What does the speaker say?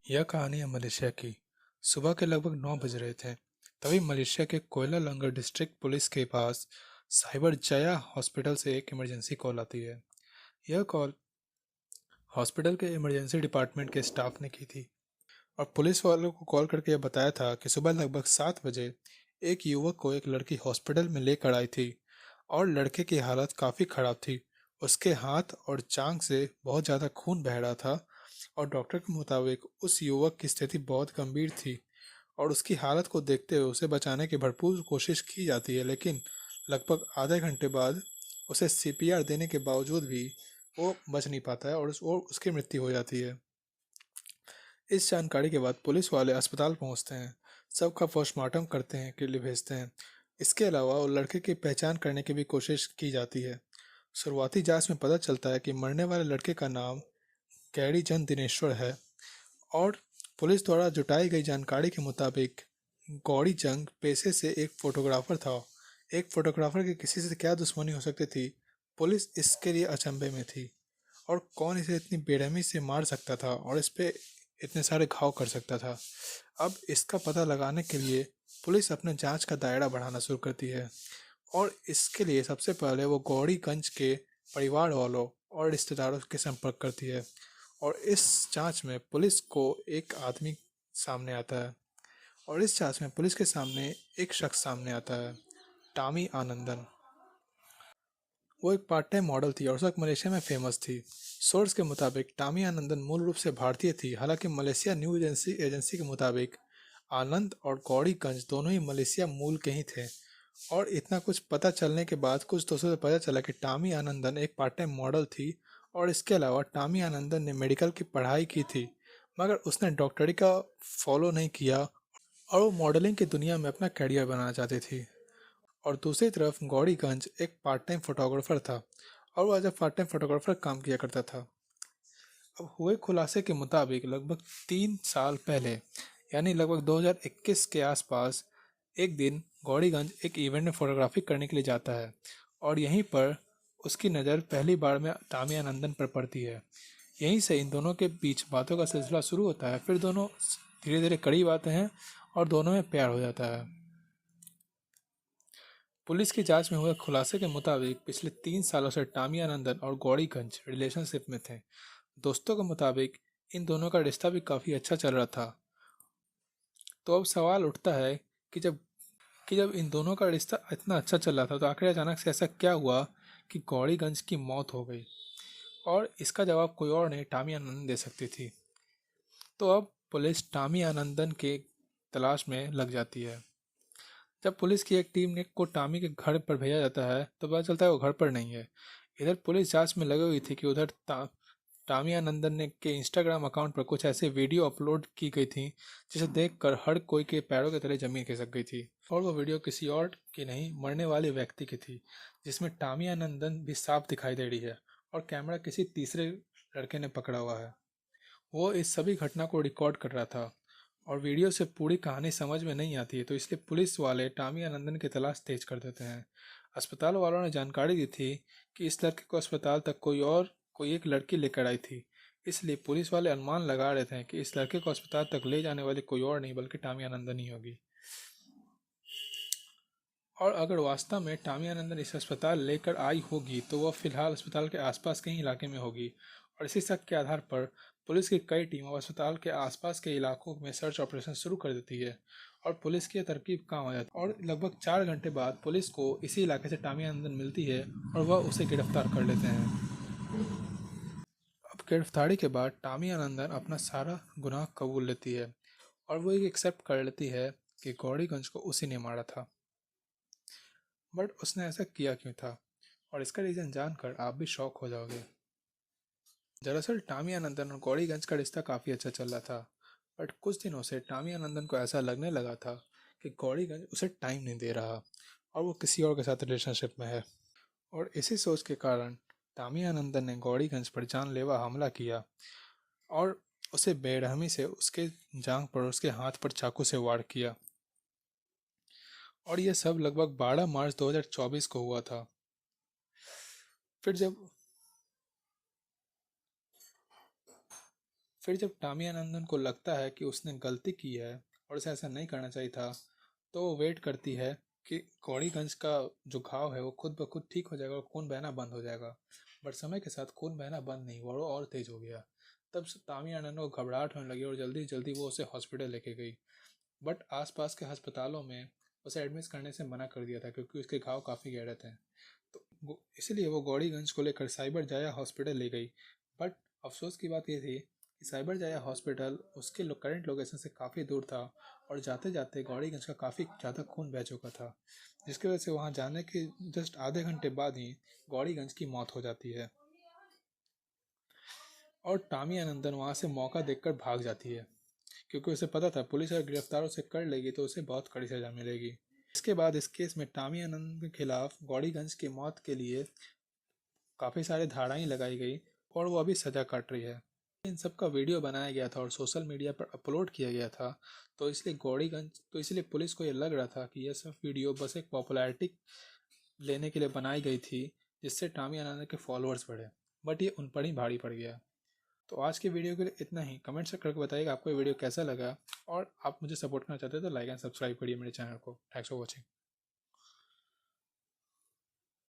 यह कहानी है मलेशिया की। सुबह के लगभग 9 बज रहे थे। तभी मलेशिया के कोयलालंगर डिस्ट्रिक्ट पुलिस के पास साइबर जया हॉस्पिटल से एक इमरजेंसी कॉल आती है। यह कॉल हॉस्पिटल के इमरजेंसी डिपार्टमेंट के स्टाफ ने की थी और पुलिस वालों को कॉल करके यह बताया था कि सुबह लगभग 7 बजे एक युवक को एक लड़की हॉस्पिटल में लेकर आई थी और लड़के की हालत काफ़ी ख़राब थी। उसके हाथ और जांघ से बहुत ज़्यादा खून बह रहा था और डॉक्टर के मुताबिक उस युवक की स्थिति बहुत गंभीर थी और उसकी हालत को देखते हुए उसे बचाने की भरपूर कोशिश की जाती है, लेकिन लगभग आधे घंटे बाद उसे सीपीआर देने के बावजूद भी वो बच नहीं पाता है और उसकी मृत्यु हो जाती है। इस जानकारी के बाद पुलिस वाले अस्पताल पहुंचते हैं, सबका पोस्टमार्टम करते हैं के लिए भेजते हैं। इसके अलावा वो लड़के की पहचान करने की भी कोशिश की जाती है। शुरुआती जांच में पता चलता है कि मरने वाले लड़के का नाम कैरी चंद दिनेश्वर है और पुलिस द्वारा जुटाई गई जानकारी के मुताबिक गौरी जंग पेशे से एक फोटोग्राफर था। एक फोटोग्राफर की किसी से क्या दुश्मनी हो सकती थी, पुलिस इसके लिए अचंभे में थी। और कौन इसे इतनी बेरहमी से मार सकता था और इस पे इतने सारे घाव कर सकता था। अब इसका पता लगाने के लिए पुलिस अपने जांच का दायरा बढ़ाना शुरू करती है और इसके लिए सबसे पहले वो गौरीगंज के परिवार वालों और रिश्तेदारों के संपर्क करती है। और इस जांच में पुलिस को एक आदमी सामने आता है और इस जांच में पुलिस के सामने एक शख्स सामने आता है, टामी आनंदन। वो एक पार्ट टाइम मॉडल थी और उस वक्त मलेशिया में फेमस थी। सोर्स के मुताबिक टामी आनंदन मूल रूप से भारतीय थी, हालांकि मलेशिया न्यूज एजेंसी एजेंसी के मुताबिक आनंद और गौरीगंज दोनों ही मलेशिया मूल के ही थे। और इतना कुछ पता चलने के बाद कुछ दोस्तों से पता चला कि टामी आनंदन एक पार्ट टाइम मॉडल थी और इसके अलावा टामी आनंदन ने मेडिकल की पढ़ाई की थी, मगर उसने डॉक्टरी का फॉलो नहीं किया और वो मॉडलिंग की दुनिया में अपना करियर बनाना चाहती थी। और दूसरी तरफ गौरीगंज एक पार्ट टाइम फोटोग्राफर था और वह as a part time photographer काम किया करता था। अब हुए खुलासे के मुताबिक लगभग 3 साल पहले, यानी लगभग 2021 के आसपास, एक दिन गौरीगंज एक इवेंट में फोटोग्राफी करने के लिए जाता है और यहीं पर उसकी नज़र पहली बार में तामिया नंदन पर पड़ती है। यहीं से इन दोनों के बीच बातों का सिलसिला शुरू होता है, फिर दोनों धीरे धीरे करीब आते हैं और दोनों में प्यार हो जाता है। पुलिस की जांच में हुए खुलासे के मुताबिक पिछले 3 सालों से टामिया नंदन और गौरीगंज रिलेशनशिप में थे। दोस्तों के मुताबिक इन दोनों का रिश्ता भी काफ़ी अच्छा चल रहा था। तो अब सवाल उठता है कि जब इन दोनों का रिश्ता इतना अच्छा चल रहा था तो आखिर अचानक से ऐसा क्या हुआ कि गौरीगंज की मौत हो गई। और इसका जवाब कोई और नहीं, टामी आनंदन दे सकती थी। तो अब पुलिस टामी आनंदन के तलाश में लग जाती है। जब पुलिस की एक टीम ने को टामी के घर पर भेजा जाता है तो पता चलता है वो घर पर नहीं है। इधर पुलिस जांच में लगी हुई थी कि उधर टामिया नंदन ने के इंस्टाग्राम अकाउंट पर कुछ ऐसे वीडियो अपलोड की गई थी जिसे देखकर हर कोई के पैरों के तले जमीन खिसक गई थी। और वो वीडियो किसी और की नहीं, मरने वाले व्यक्ति की थी, जिसमें टामिया नंदन भी साफ दिखाई दे रही है और कैमरा किसी तीसरे लड़के ने पकड़ा हुआ है। वो इस सभी घटना को रिकॉर्ड कर रहा था और वीडियो से पूरी कहानी समझ में नहीं आती है, तो इसलिए पुलिस वाले टामी आनंदन की तलाश तेज कर देते हैं। अस्पताल वालों ने जानकारी दी थी कि इस लड़के को अस्पताल तक कोई एक लड़की लेकर आई थी, इसलिए पुलिस वाले अनुमान लगा रहे थे कि इस लड़के को अस्पताल तक ले जाने वाली कोई और नहीं बल्कि टामी आनंदन ही होगी। और अगर वास्तव में टामी आनंदन इस अस्पताल लेकर आई होगी तो वह फिलहाल अस्पताल के आसपास के ही इलाके में होगी। और इसी शक के आधार पर पुलिस की कई टीम अस्पताल के आसपास के इलाकों में सर्च ऑपरेशन शुरू कर देती है और पुलिस की तरकीब काम हो जाती है। और लगभग 4 घंटे बाद पुलिस को इसी इलाके से टामी आनंदन मिलती है और वह उसे गिरफ्तार कर लेते हैं। अब गिरफ्तारी के बाद टामी आनंदन अपना सारा गुनाह कबूल लेती है और वो ये एक्सेप्ट कर लेती है कि गौरीगंज को उसी ने मारा था। बट उसने ऐसा किया क्यों था, और इसका रीज़न जानकर आप भी शॉक हो जाओगे। दरअसल टामी आनंदन और गौरीगंज का रिश्ता काफ़ी अच्छा चल रहा था, बट कुछ दिनों से टामी आनंदन को ऐसा लगने लगा था कि गौरीगंज उसे टाइम नहीं दे रहा और वो किसी और के साथ रिलेशनशिप में है। और इसी सोच के कारण टामी आनंदन ने गौरीगंज पर जानलेवा हमला किया और उसे बेरहमी से उसके जांघ पर उसके हाथ पर चाकू से वार किया। और यह सब लगभग 12 मार्च 2024 को हुआ था। फिर जब फिर जब टामिया नंदन को लगता है कि उसने गलती की है और उसे ऐसा नहीं करना चाहिए था, तो वो वेट करती है कि गौरीगंज का जो घाव है वो खुद ब खुद ठीक हो जाएगा और खून बहना बंद हो जाएगा। बट समय के साथ खून बहना बंद नहीं हुआ, वो और तेज हो गया। तब से तामिया नंदन को घबराहट होने लगी और जल्दी जल्दी वो उसे हॉस्पिटल लेके गई। बट आसपास के अस्पतालों में उसे एडमिट करने से मना कर दिया था क्योंकि उसके घाव काफ़ी गहरे थे। तो इसलिए वो गौरीगंज को लेकर साइबर जाया हॉस्पिटल ले गई। बट अफसोस की बात ये थी कि साइबर जाया हॉस्पिटल उसके करंट लोकेशन से काफ़ी दूर था और जाते जाते गौरीगंज का काफ़ी ज़्यादा खून बह चुका था, जिसकी वजह से वहाँ जाने के जस्ट आधे घंटे बाद ही गौरीगंज की मौत हो जाती है और टामी आनंदन वहाँ से मौका देखकर भाग जाती है क्योंकि उसे पता था पुलिस अगर गिरफ्तार उसे कर लेगी तो उसे बहुत कड़ी सजा मिलेगी। इसके बाद इस केस में टामी आनंद के खिलाफ गौरीगंज की मौत के लिए काफ़ी सारे धाराएं लगाई गई और वो अभी सज़ा काट रही है। इन सब का वीडियो बनाया गया था और सोशल मीडिया पर अपलोड किया गया था, तो इसलिए पुलिस को ये लग रहा था कि यह सब वीडियो बस एक पॉपुलैरिटी लेने के लिए बनाई गई थी, जिससे टामी आनंद के फॉलोअर्स बढ़े। बट ये उन पर ही भारी पड़ गया। तो आज के वीडियो के लिए इतना ही। कमेंट से करके बताइएगा आपको ये वीडियो कैसा लगा और आप मुझे सपोर्ट करना चाहते हो तो लाइक एंड सब्सक्राइब करिए मेरे चैनल को। Thanks for watching.